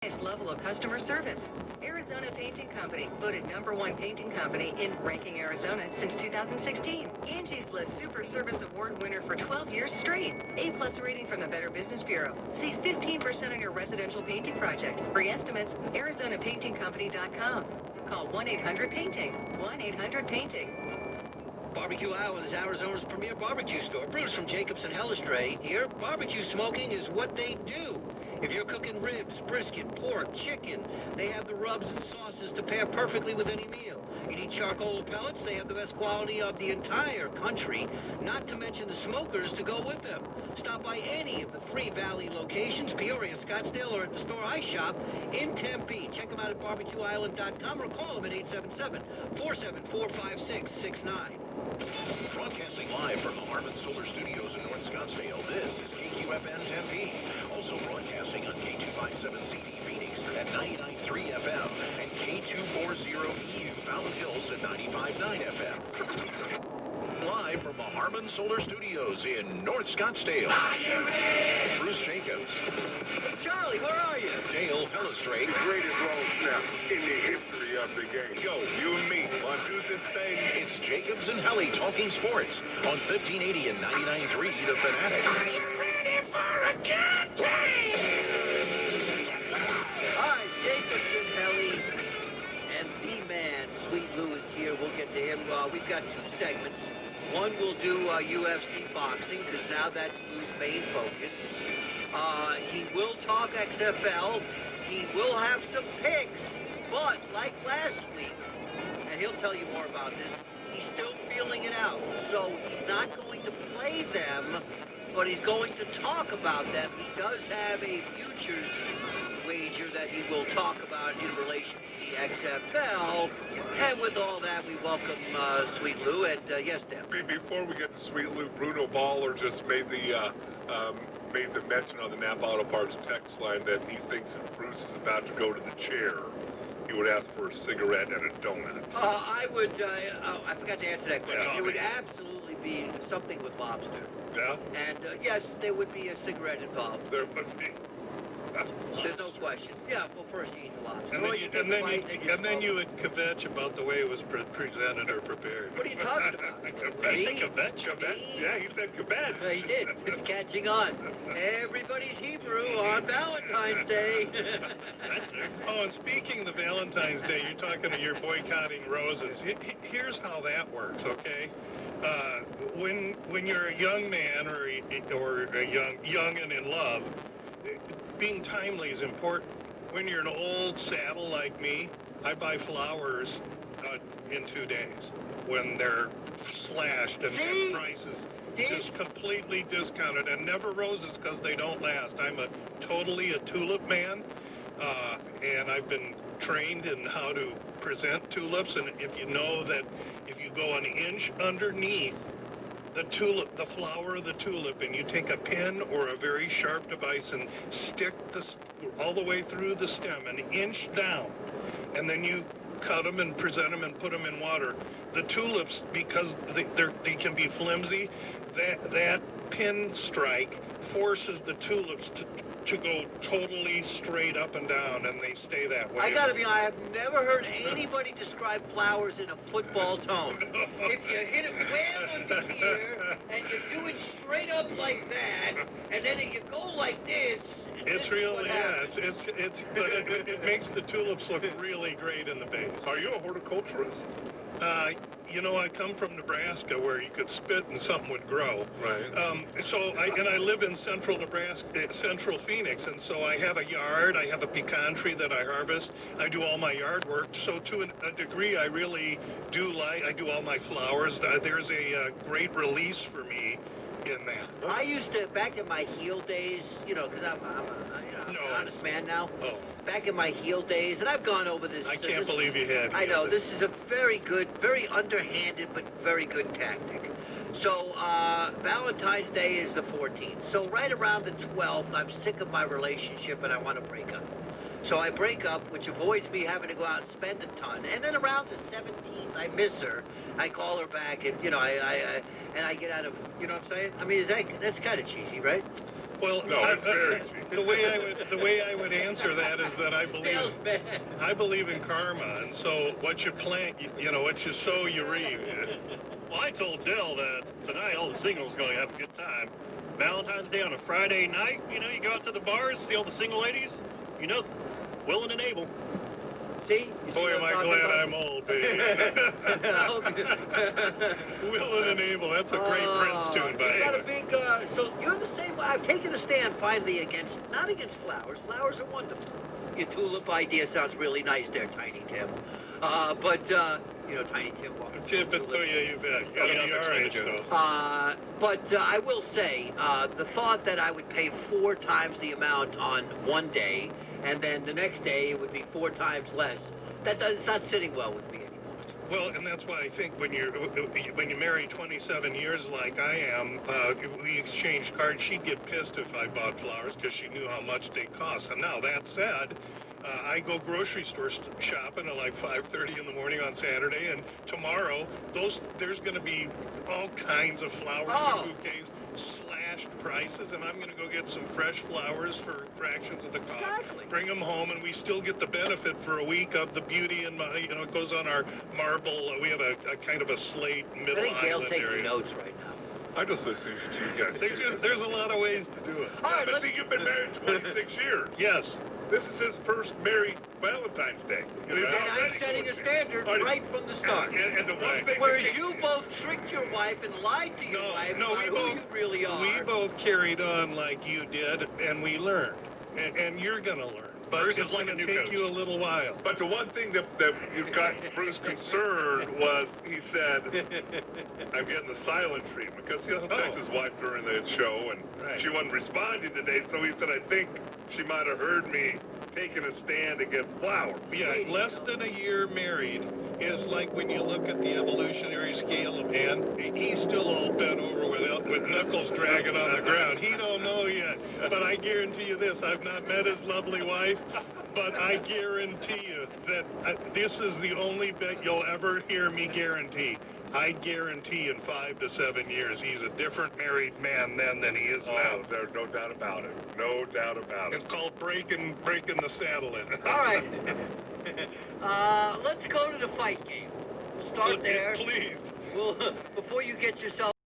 highest level of customer service. Arizona Painting Company, voted #1 painting company in Ranking Arizona since 2016. Angie's List Super Service Award winner for 12 years straight. A+ rating from the Better Business Bureau. Save 15% on your residential painting project. Free estimates, ArizonaPaintingCompany.com. Call 1-800-PAINTING. 1-800-PAINTING. Barbecue Island is Arizona's premier barbecue store. Bruce from Jacobs and Interstate here. Barbecue smoking is what they do. If you're cooking ribs, brisket, pork, chicken, they have the rubs and sauces to pair perfectly with any meal. You need charcoal or pellets, they have the best quality of the entire country, not to mention the smokers to go with them. Stop by any of the Free Valley locations, Peoria, Scottsdale, or at the store I shop in Tempe. Check them out at barbecueisland.com or call them at 877-474-5669. Broadcasting live from the Harmon Solar Studios in North Scottsdale, this is KQFN Tempe. Also broadcasting on K257CD Phoenix at 99.3 FM and K240EU Fountain Hills at 95.9 FM. Live from the Harmon Solar Studios in North Scottsdale, Bruce Jacobs. Charlie, where are you? Dale Hellestrate. Greatest long snap in the history of the game. Yo, you and me on Interstate. It's Jacobs and Helly talking sports on 1580 and 99.3 The Fanatic. Are you ready for a good day? Hi, Jacobs and Helly. And the man, Sweet Lou, is here. We'll get to him. We've got two segments. One, we'll do UFC boxing, because now that's Lou's main focus. He will talk XFL. He will have some picks. But, like last week, and he'll tell you more about this, he's still feeling it out. So he's not going to play them, but he's going to talk about them. He does have a futures wager that he will talk about in relation to the XFL. And with all that, we welcome Sweet Lou. And yes, Dan. Before we get to Sweet Lou, Bruno Baller just made the mention on the Napa Auto Parts text line that he thinks if Bruce is about to go to the chair, he would ask for a cigarette and a donut. I would, I forgot to answer that question. Yeah. It would absolutely be something with lobster. Yeah? And yes, there would be a cigarette involved. There would be. There's no question. Yeah, well, first you eat the lobster. And then you would kvetch about the way it was presented or prepared. What are you talking about? Kvetch? Yeah, he said kvetch. He did. It's catching on. Everybody's Hebrew on Valentine's Day. Oh, and speaking of Valentine's Day, you're talking to your boycotting roses. Here's how that works, okay? When you're a young man or a young and in love, being timely is important. When you're an old saddle like me, I buy flowers in 2 days when they're slashed and prices just completely discounted, and never roses because they don't last. I'm totally a tulip man, and I've been trained in how to present tulips, and if you know that if you go an inch underneath the tulip, the flower of the tulip, and you take a pin or a very sharp device and stick all the way through the stem, an inch down, and then you cut them and present them and put them in water. The tulips, because they can be flimsy, that pin strike forces the tulips to go totally straight up and down, and they stay that way. I gotta be honest, I've never heard anybody describe flowers in a football tone. If you hit it well under here, and you do it straight up like that, and then if you go like this, it's really, yeah, it makes the tulips look really great in the base. Are you a horticulturist? You know, I come from Nebraska where you could spit and something would grow. Right. I live in central Nebraska, central Phoenix, and so I have a yard. I have a pecan tree that I harvest. I do all my yard work. So to a degree, I really do I do all my flowers. There's a great release for me in that. I used to, back in my heel days, you know, because I'm an honest man now. Oh. Back in my heel days, and I've gone over this. I can't believe you have. I know, this is a very good, very underhanded, but very good tactic. So, Valentine's Day is the 14th. So right around the 12th, I'm sick of my relationship and I want to break up. So I break up, which avoids me having to go out and spend a ton. And then around the 17th, I miss her. I call her back, and, you know, I get out of, you know what I'm saying? I mean, that's kind of cheesy, right? Well, No, it's very cheap. the way I would answer that is that I believe in karma, and so what you plant, what you sow, you reap. Well, I told Dell that tonight all the singles going to have a good time. Valentine's Day on a Friday night, you go out to the bars, see all the single ladies, willing and able. See? You Boy, see am what I I'm glad talking I'm old, baby. Willing and able. That's a great Prince tune, but you got a anyway. big, so you're the same. I've taken a stand finally not against flowers. Flowers are wonderful. Your tulip idea sounds really nice there, Tiny Tim. But Tiny Tim walking. Tip it to you, you bet. You gotta be our age, though. But I will say, the thought that I would pay 4 times the amount on one day, and then the next day it would be 4 times less, it's not sitting well with me anymore. Well, and that's why I think when you marry 27 years like I am, we exchanged cards. She'd get pissed if I bought flowers because she knew how much they cost. And now that said, I go grocery store shopping at like 5:30 in the morning on Saturday, and tomorrow there's going to be all kinds of flowers and bouquets, slashed prices, and I'm going to go get some fresh flowers for fractions of the cost. Exactly. Bring them home, and we still get the benefit for a week of the beauty, and it goes on our marble. We have a kind of a slate middle I think Gail's island taking area. notes right now. I just listen to you guys. There's a lot of ways to do it. All right, But see, you've been married 26 years. Yes. This is his first married Valentine's Day. And he's And I'm already setting a going- standard right from the start. And the one thing Whereas that you both tricked your wife and lied to your wife about who you really are. We both carried on like you did, and we learned. And you're gonna learn. But Bruce it's is like gonna a new take coach. you a little while. But the one thing that you got Bruce concerned was he said, I'm getting the silent treatment. Because he'll text his wife during the show, and she wasn't responding today. So he said, I think she might have heard me taking a stand against flowers. Yeah, less than a year married is like when you look at the evolutionary scale of man. He's still all bent over with knuckles dragging on the ground. He don't know yet. But I guarantee you this, I've not met his lovely wife, but I guarantee you that this is the only bet you'll ever hear me guarantee. I guarantee in 5 to 7 years he's a different married man then than he is now. Oh, there's no doubt about it. No doubt about it. It's called breaking the saddle in. All right. Let's go to the fight game. We'll start there. Please. Well, before you get yourself